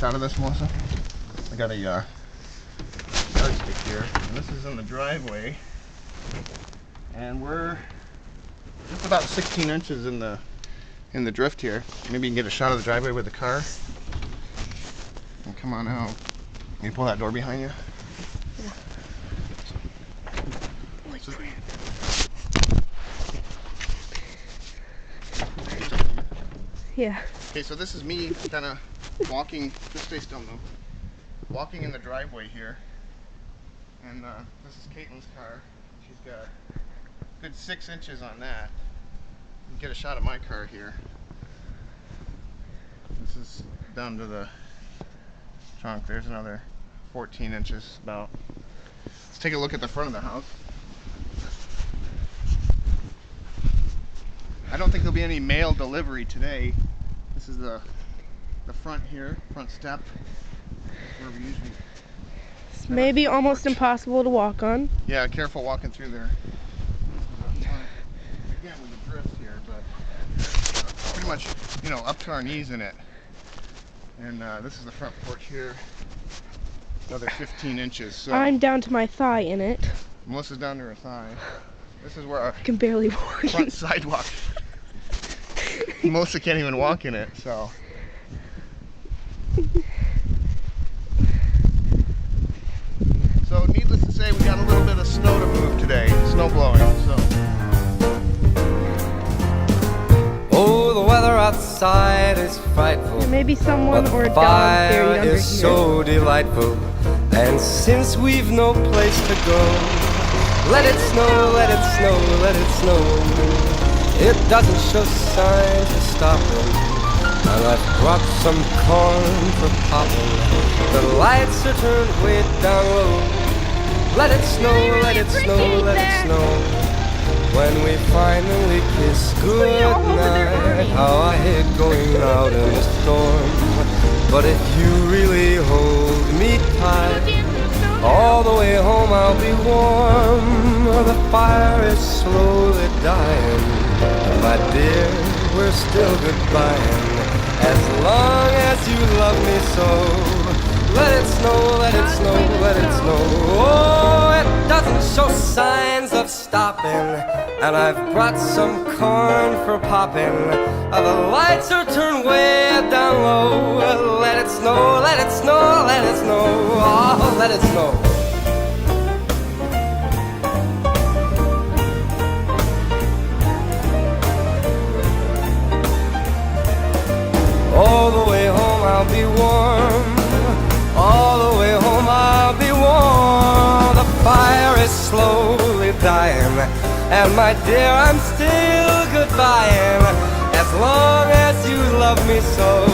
shot of this, Melissa? I got a yardstick here, and this is in the driveway, and we're just about 16 inches in the drift here. Maybe you can get a shot of the driveway with the car. And come on out. Can you pull that door behind you? Yeah. So, yeah. okay, so this is me kind of walking. Just stay still, though. Walking in the driveway here, and this is Caitlin's car. She's got a good 6 inches on that. You can get a shot of my car here. This is down to the trunk. There's another 14 inches about. Let's take a look at the front of the house. I don't think there'll be any mail delivery today. This is the front here, front step. Where we usually It's maybe almost impossible to walk on. Yeah, careful walking through there. Again, with the drift here, but pretty much, you know, up to our knees in it. And this is the front porch here. Another 15 inches. So I'm down to my thigh in it. Melissa's down to her thigh. This is where our I can barely walk. front sidewalk. Melissa can't even walk in it, so. So needless to say, we got a little bit of snow to move today. Snow blowing, so. Oh, the weather outside is frightful. There may be someone But or a the dog fire buried under is here. so delightful. And since we've no place to go, let it snow, let it snow, let it snow. It doesn't show signs of stopping. And I've brought some corn for popping. The lights are turned way down low. Let it snow, let it snow, let it snow. When we finally kiss goodnight, how I hate going out in the storm. But if you really hold me tight, all the way home I'll be warm. The fire is slowly dying. My dear, we're still goodbying. As long as you love me so. Let it snow, let it snow, let it snow. Oh, it doesn't show signs of stopping. And I've brought some corn for popping. The lights are turned way down low. Let it snow, let it snow, let it snow. Oh, let it snow. All the way home I'll be warm. All the way home I'll be warm. The fire is slowly dying. And my dear, I'm still goodbying. As long as you love me so.